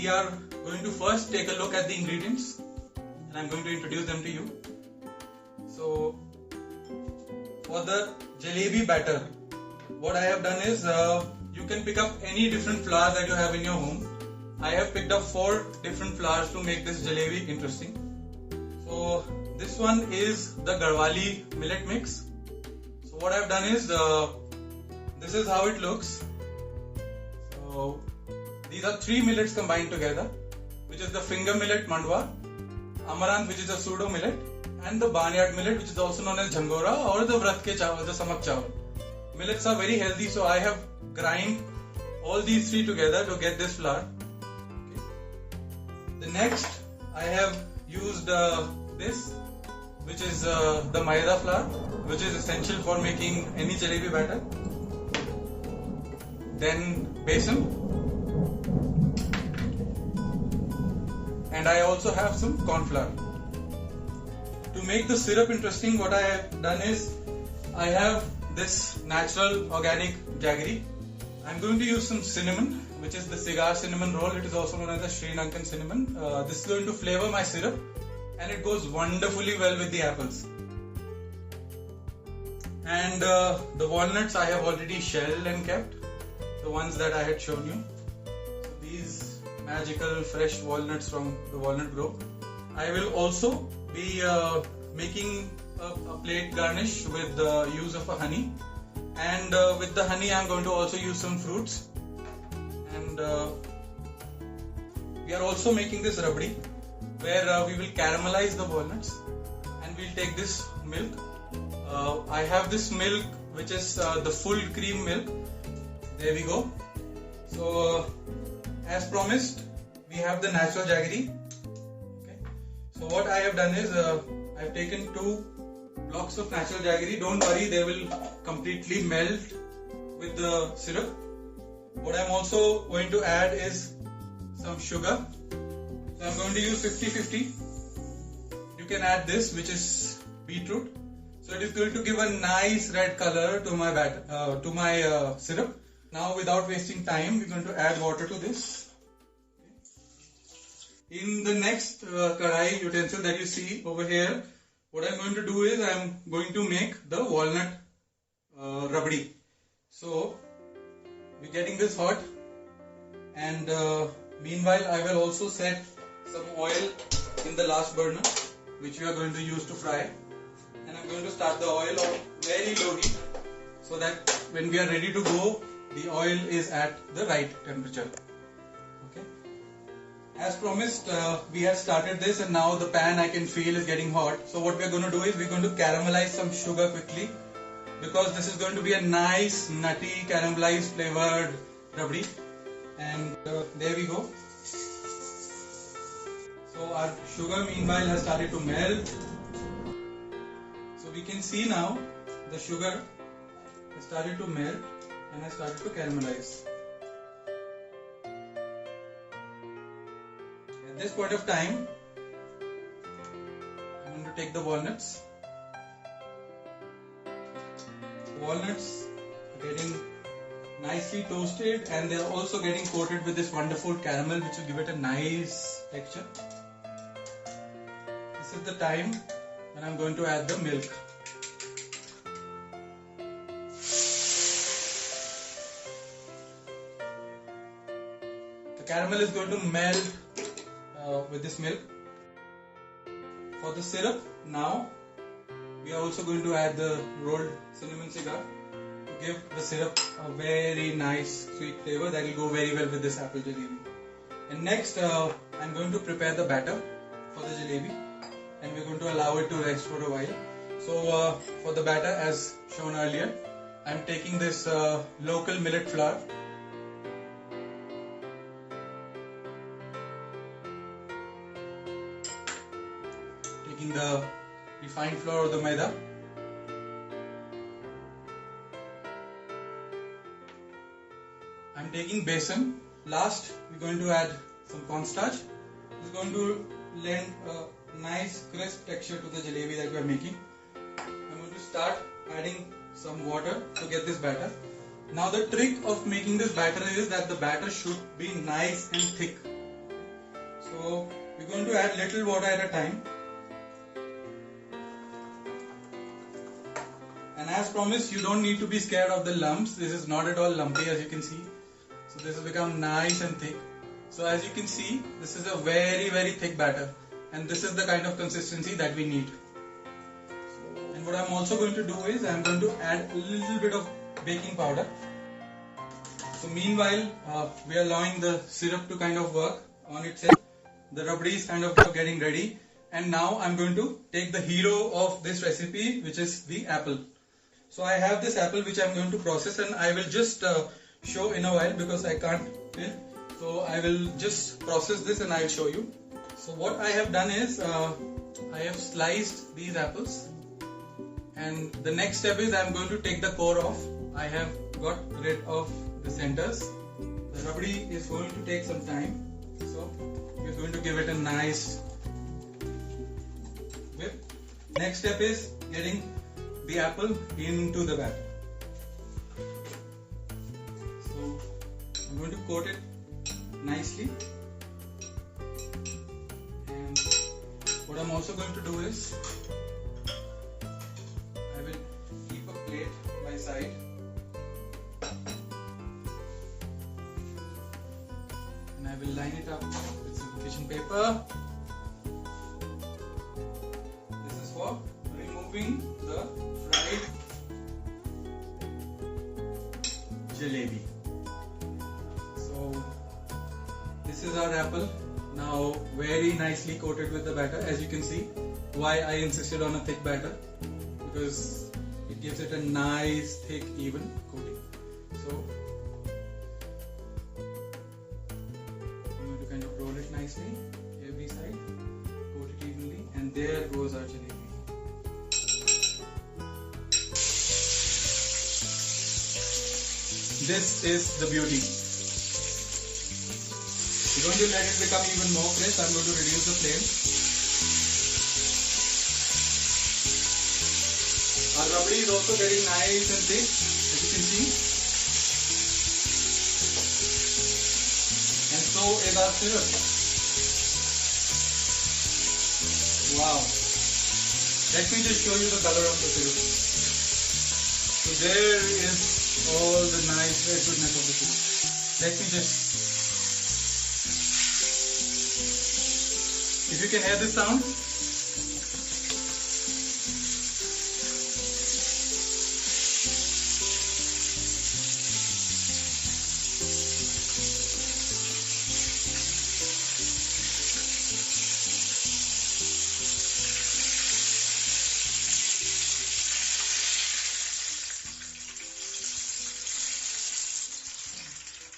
we are going to first take a look at the ingredients, and I'm going to introduce them to you. So for the jalebi batter, what I have done is you can pick up any different flour that you have in your home. I have picked up 4 different flours to make this jalebi interesting. So this one is the Garhwali millet mix. So what I have done is this is how it looks. So these are 3 millets combined together, which is the finger millet mandwa, amaranth, which is a pseudo millet, and the barnyard millet, which is also known as jhangora or the vrat ke chawal, the samak chawal. Millets are very healthy, so I have grind all these 3 together to get this flour. Okay. The next I have used this, which is the maida flour, which is essential for making any jalebi batter. Then besan, and I also have some corn flour. To make the syrup interesting, what I have done is I have this natural organic jaggery. I'm going to use some cinnamon, which is the cigar cinnamon roll. It is also known as the Sri Lankan cinnamon. This is going to flavor my syrup, and it goes wonderfully well with the apples. And the walnuts I have already shelled and kept, the ones that I had shown you. So these magical fresh walnuts from the walnut grove. I will also be making a plate garnish with the use of a honey, and with the honey I am going to also use some fruits, and we are also making this rabdi, where we will caramelize the walnuts, and we'll take this milk. I have this milk, which is the full cream milk. There we go. So as promised, we have the natural jaggery. Okay. So what I have done is I've taken 2 blocks of natural jaggery. Don't worry, they will completely melt with the syrup. What I'm also going to add is some sugar. So I'm going to use 50-50. You can add this, which is beetroot. So it is going to give a nice red color to my syrup. Now, without wasting time, we're going to add water to this. In the next kadai utensil that you see over here, what I'm going to do is I'm going to make the walnut rabdi. So we're getting this hot, and meanwhile I will also set some oil in the last burner, which we are going to use to fry. And I'm going to start the oil on very low heat, so that when we are ready to go, the oil is at the right temperature. Okay. As promised, we have started this, and now the pan I can feel is getting hot. So what we are going to do is we're going to caramelize some sugar quickly, because this is going to be a nice nutty caramelized flavored rabdi. And there we go. So our sugar meanwhile has started to melt. So we can see now the sugar has started to melt and has started to caramelize. At this point of time, I'm going to take the walnuts. Walnuts are getting nicely toasted, and they are also getting coated with this wonderful caramel, which will give it a nice texture. This is the time when I'm going to add the milk. The caramel is going to melt with this milk. For the syrup, now we are also going to add the rolled cinnamon cigar to give the syrup a very nice sweet flavor that will go very well with this apple jalebi. And next I'm going to prepare the batter for the jalebi, and we're going to allow it to rest for a while. So for the batter, as shown earlier, I'm taking this local millet flour. Taking the refined flour or the maida. I'm taking besan. Last, we're going to add some cornstarch. This is going to lend a nice crisp texture to the jalebi that we are making. I'm going to start adding some water to get this batter. Now the trick of making this batter is that the batter should be nice and thick. So we're going to add little water at a time. And as promised, you don't need to be scared of the lumps. This is not at all lumpy, as you can see. So this has become nice and thick. So as you can see, this is a very, very thick batter. And this is the kind of consistency that we need. And what I'm also going to do is, I'm going to add a little bit of baking powder. So meanwhile, we are allowing the syrup to kind of work on itself. The rabdi is kind of getting ready. And now I'm going to take the hero of this recipe, which is the apple. So I have this apple which I'm going to process, and I will just show in a while because I can't film. So I will just process this and I will show you. So what I have done is, I have sliced these apples, and the next step is I'm going to take the core off. I have got rid of the centers. The rabdi is going to take some time, so we're going to give it a nice whip. Next step is getting the apple into the batter. So I'm going to coat it nicely, and what I'm also going to do is, I will keep a plate by side, and I will line it up with some kitchen paper. This is for removing the fried jalebi. So this is our apple, now very nicely coated with the batter. As you can see, why I insisted on a thick batter, because it gives it a nice thick even coating. So I'm going to kind of roll it nicely, every side, coat it evenly, and there goes our jalebi. This is the beauty. We're going to let it become even more crisp. I'm going to reduce the flame. Our rabdi is also getting nice and thick, as you can see. And so is our syrup. Wow. Let me just show you the color of the syrup. So there is all the nice red goodness of the syrup. Let me just, if you can hear this sound,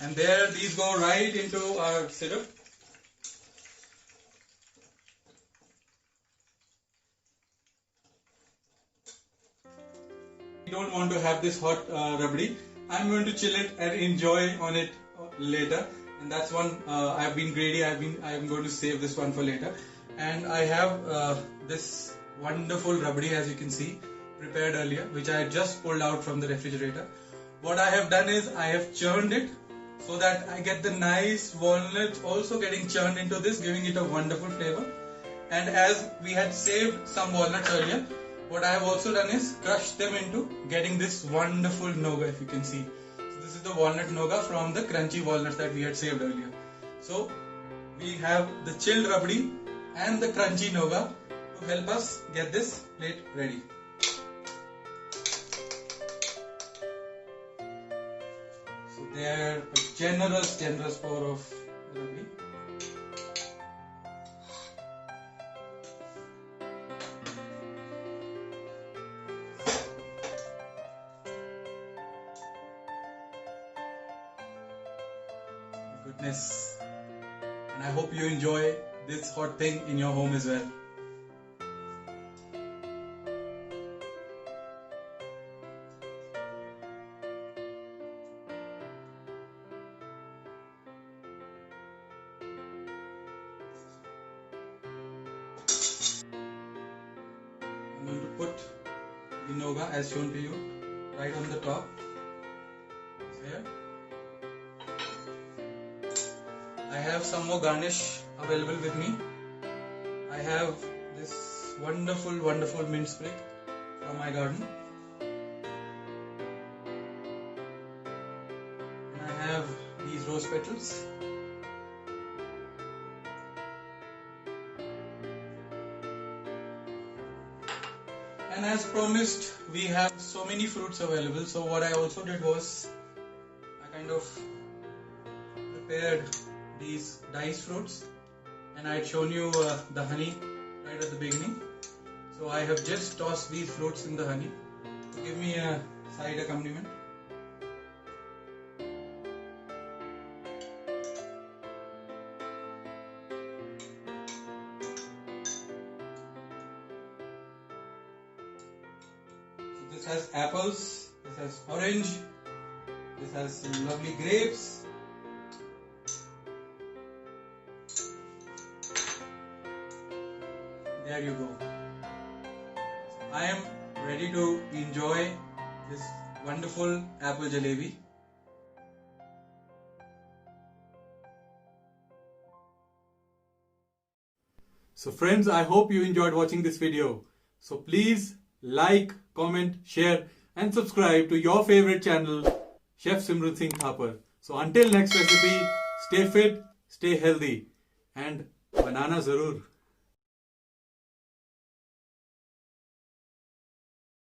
and there these go right into our syrup. We don't want to have this hot rabdi. I'm going to chill it and enjoy on it later, and that's one I've been greedy. I'm going to save this one for later. And I have this wonderful rabdi, as you can see, prepared earlier, which I just pulled out from the refrigerator. What I have done is, I have churned it so that I get the nice walnuts also getting churned into this, giving it a wonderful flavor. And as we had saved some walnuts earlier, what I have also done is crushed them into getting this wonderful noga, if you can see. So this is the walnut noga from the crunchy walnuts that we had saved earlier. So we have the chilled rabdi and the crunchy noga to help us get this plate ready. So there, a generous pour of rabdi. Goodness, and I hope you enjoy this hot thing in your home as well. I'm going to put the noga as shown to you right on the top. Here. I have some more garnish available with me. I have this wonderful mint sprig from my garden. And I have these rose petals. And as promised, we have so many fruits available. So what I also did was I kind of prepared these diced fruits, and I had shown you the honey right at the beginning. So I have just tossed these fruits in the honey to give me a side accompaniment. This has apples, this has orange, this has some lovely grapes. There you go. I am ready to enjoy this wonderful apple jalebi. So friends, I hope you enjoyed watching this video. So please like, comment, share and subscribe to your favorite channel, Chef Simran Singh Thapar. So until next recipe, stay fit, stay healthy and banana zarur.